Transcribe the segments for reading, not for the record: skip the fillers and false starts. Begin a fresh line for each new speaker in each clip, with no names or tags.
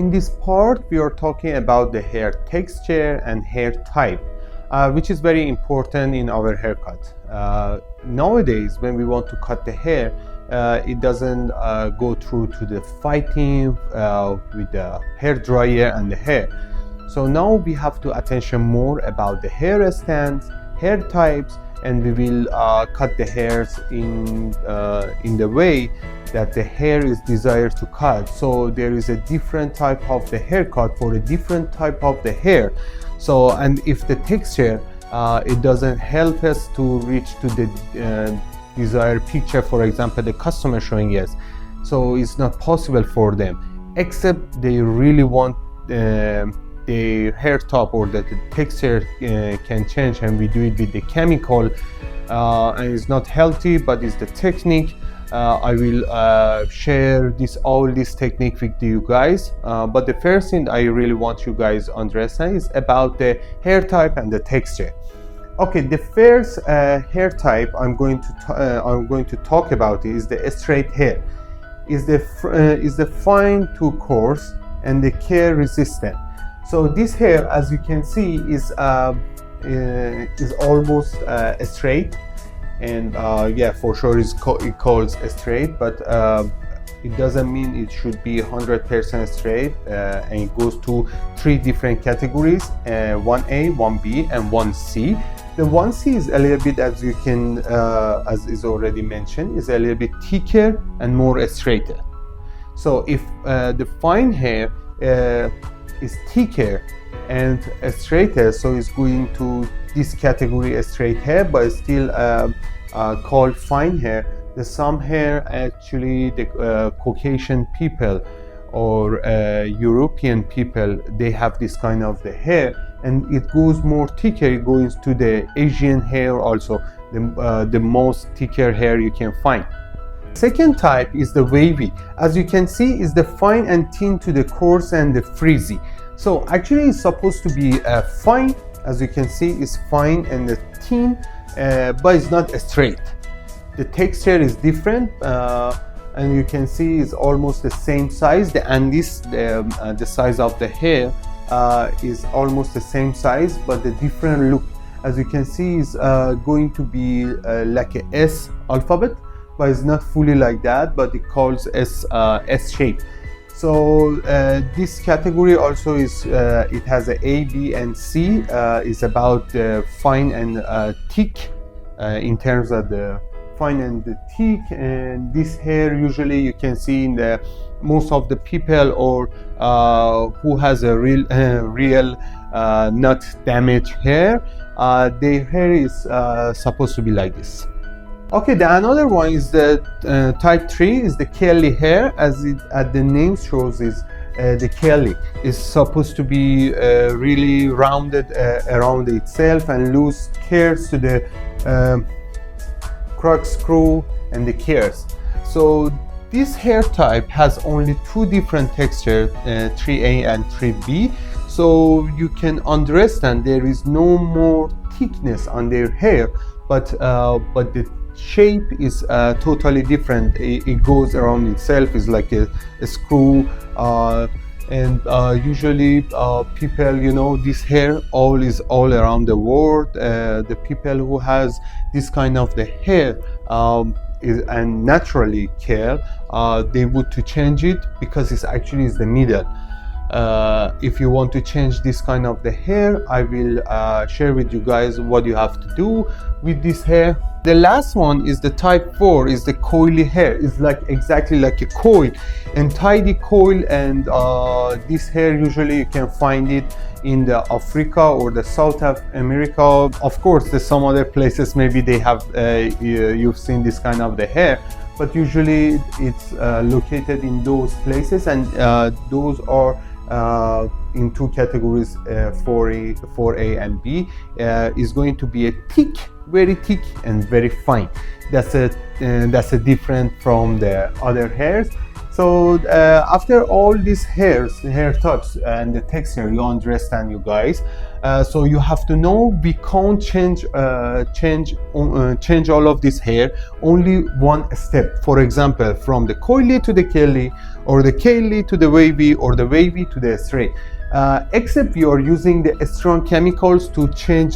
In this part, we are talking about the hair texture and hair type, which is very important in our haircut. Nowadays, when we want to cut the hair, it doesn't go through to the fighting with the hair dryer and the hair. So now we have to attention more about the hair stands, hair types, and we will cut the hairs in the way that the hair is desired to cut. So there is a different type of the haircut for a different type of the hair. So, and if the texture it doesn't help us to reach to the desired picture, for example the customer showing us, so it's not possible for them, except they really want the hair top or that the texture can change, and we do it with the chemical, and it's not healthy, but it's the technique. I will share all this technique with you guys, but the first thing I really want you guys to understand is about the hair type and the texture. Okay, the first hair type I'm going to talk about is the straight hair. Is the fine to coarse and the care resistant. So this hair, as you can see, is almost straight, and yeah, for sure it calls straight, but it doesn't mean it should be 100% straight, and it goes to 3 different categories, 1A, 1B, and 1C. The 1C is a little bit, as you can, as is already mentioned, is a little bit thicker and more straighter. So if the fine hair is thicker and straighter, so it's going to this category straight hair, but still called fine hair. The some hair, actually the Caucasian people or European people, they have this kind of the hair, and it goes more thicker. It goes to the Asian hair also, the most thicker hair you can find. Second type is the wavy. As you can see, is the fine and thin to the coarse and the frizzy. So actually it's supposed to be fine, as you can see, is fine and the thin, but it's not straight. The texture is different, and you can see it's almost the same size, and the size of the hair is almost the same size, but the different look, as you can see, is going to be like a S alphabet, but it's not fully like that, but it calls S shape. So this category also is it has a B, and C is about fine and thick, in terms of the fine and the thick. And this hair usually you can see in the most of the people, or who has a real not damaged hair, their hair is supposed to be like this. Okay, the another one is the type 3 is the curly hair, as the name shows. Is the curly is supposed to be really rounded around itself and loose hairs to the corkscrew and the hairs. So this hair type has only 2 different textures, 3A and 3B. So you can understand there is no more thickness on their hair, but the shape is totally different. It goes around itself, is like a screw, and usually people, this hair is all around the world. The people who has this kind of the hair and naturally care, they would to change it, because it's actually is the middle. If you want to change this kind of the hair, I will share with you guys what you have to do with this hair. The last one is the type 4, is the coily hair. It's like exactly like a coil, and tidy coil, and this hair usually you can find it in the Africa or the South America. Of course, there's some other places maybe they have you've seen this kind of the hair, but usually it's located in those places, and those are in 2 categories, 4A and B. Is going to be a thick, very thick, and very fine. That's a different from the other hairs. So after all these hair touch and the texture, you understand, you guys. So you have to know we can't change all of this hair only one step. For example, from the coily to the curly, or the curly to the wavy, or the wavy to the straight. Except you are using the strong chemicals to change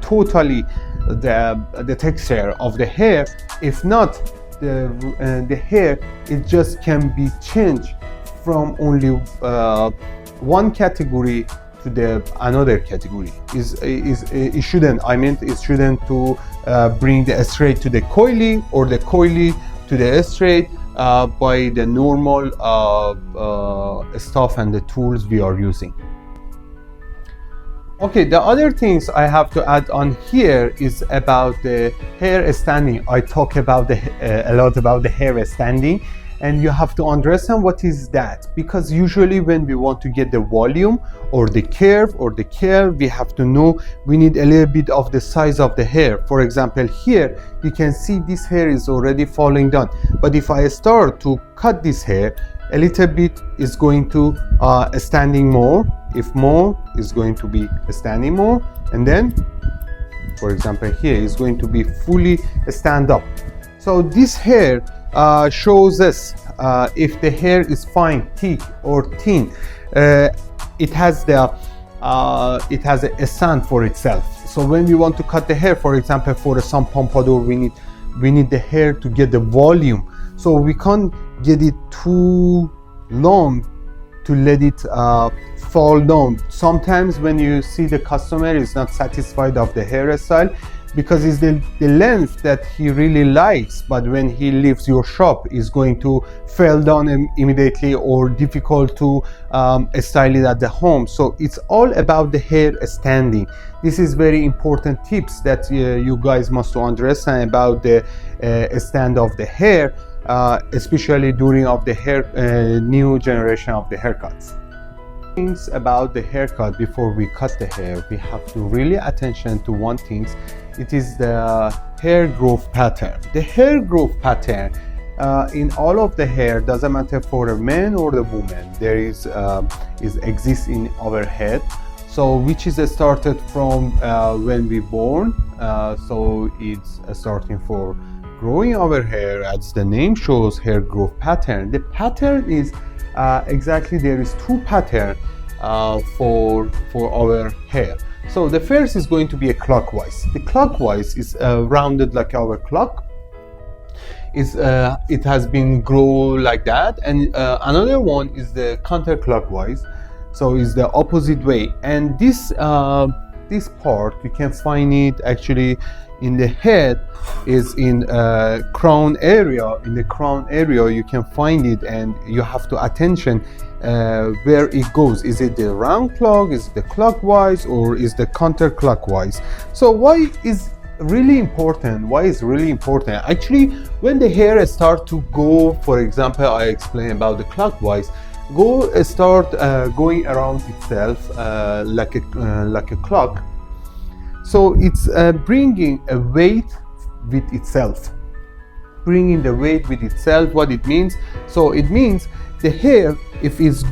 totally the texture of the hair. If not, the hair, it just can be changed from only one category to the another category. It shouldn't, I mean, it shouldn't to bring the straight to the coily, or the coily to the straight by the normal stuff and the tools we are using. Okay, the other things I have to add on here is about the hair standing. I talk about a lot about the hair standing, and you have to understand what is that, because usually when we want to get the volume or the curve or the curl, we have to know we need a little bit of the size of the hair. For example, here you can see this hair is already falling down, but if I start to cut this hair a little bit, is going to standing more. If more, is going to be standing more, and then for example here is going to be fully stand up. So this hair shows us if the hair is fine, thick or thin. It has a stand for itself. So when we want to cut the hair, for example for some pompadour, we need the hair to get the volume, so we can't get it too long to let it fall down. Sometimes when you see the customer is not satisfied of the hairstyle, because it's the length that he really likes, but when he leaves your shop is going to fall down immediately, or difficult to style it at the home. So it's all about the hair standing. This is very important tips that you guys must understand about the stand of the hair, especially during of the hair new generation of the haircuts. Things about the haircut before we cut the hair, we have to really attention to one thing. It is the hair growth pattern. The hair growth pattern in all of the hair, doesn't matter for a man or the woman, there is exists in our head. So which is started from when we born. So it's starting for growing our hair, as the name shows, hair growth pattern. The pattern is exactly, there is two patterns for our hair. So the first is going to be a clockwise. The clockwise is rounded like our clock. It has been grow like that, and another one is the counterclockwise. So it's the opposite way. And this part you can find it actually in the head, is in crown area. In the crown area you can find it, and you have to attention where it goes. Is it the round clock, is it the clockwise, or is the counterclockwise? So why is really important? Why is really important? Actually, when the hair start to go, for example, I explained about the clockwise, start going around itself like a clock. So it's bringing a weight with itself. Bringing the weight with itself, what it means? So it means the hair, if it's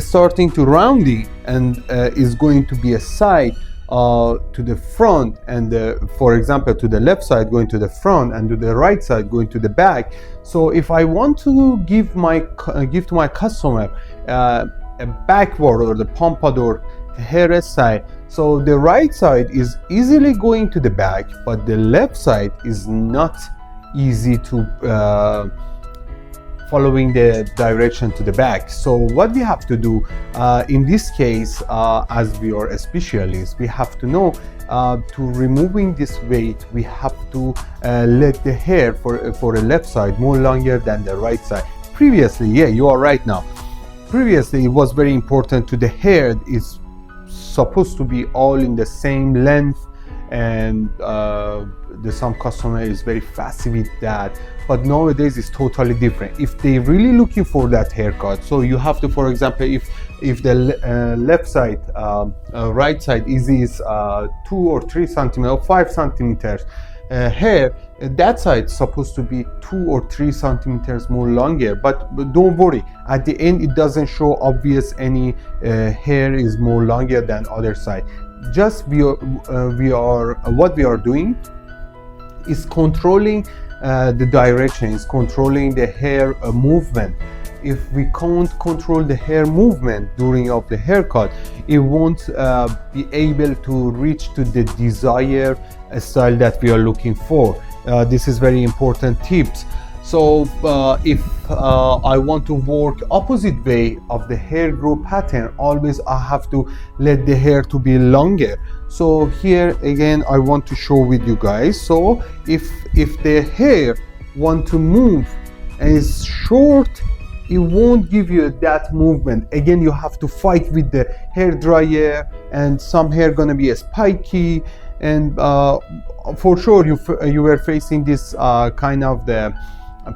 starting to rounding, and is going to be a side to the front, and for example to the left side going to the front, and to the right side going to the back. So if I want to give to my customer a backward or the pompadour hairstyle, so the right side is easily going to the back, but the left side is not easy to following the direction to the back. So what we have to do in this case, as we are a specialist, we have to know to removing this weight, we have to let the hair for a left side more longer than the right side. Previously, yeah, you are right now. Previously, it was very important to the hair is supposed to be all in the same length, and some customer is very fussy with that. But nowadays it's totally different. If they really looking for that haircut, so you have to, for example, if the left side, right side is 2 or 3 centimeters or 5 centimeters hair, that side is supposed to be 2 or 3 centimeters more longer, but don't worry, at the end it doesn't show obvious any hair is more longer than other side. Just what we are doing is controlling the direction, is controlling the hair movement. If we can't control the hair movement during of the haircut, it won't be able to reach to the desired style that we are looking for. This is very important tips. So if I want to work opposite way of the hair growth pattern, always I have to let the hair to be longer. So here again I want to show with you guys. So if the hair want to move and is short, it won't give you that movement. Again, you have to fight with the hair dryer, and some hair gonna be spiky, and for sure you were facing this kind of the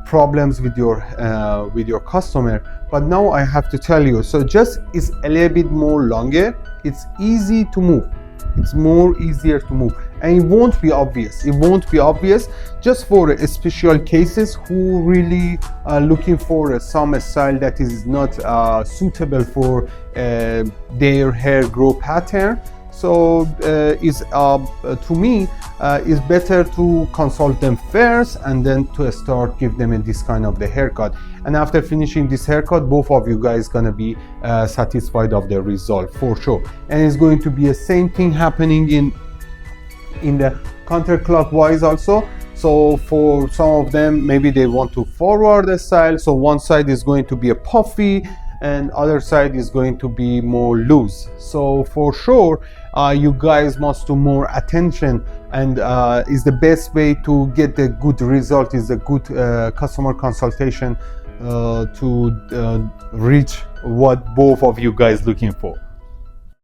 problems with your customer. But now I have to tell you, so just it's a little bit more longer, it's easy to move, it's more easier to move, and it won't be obvious. It won't be obvious just for special cases who really are looking for some style that is not suitable for their hair growth pattern. So to me it's better to consult them first and then to start give them this kind of the haircut. And after finishing this haircut, both of you guys gonna be satisfied of the result for sure. And it's going to be the same thing happening in the counterclockwise also. So for some of them, maybe they want to forward the style, so one side is going to be a puffy and other side is going to be more loose. So for sure you guys must do more attention, and is the best way to get the good result is a good customer consultation to reach what both of you guys looking for.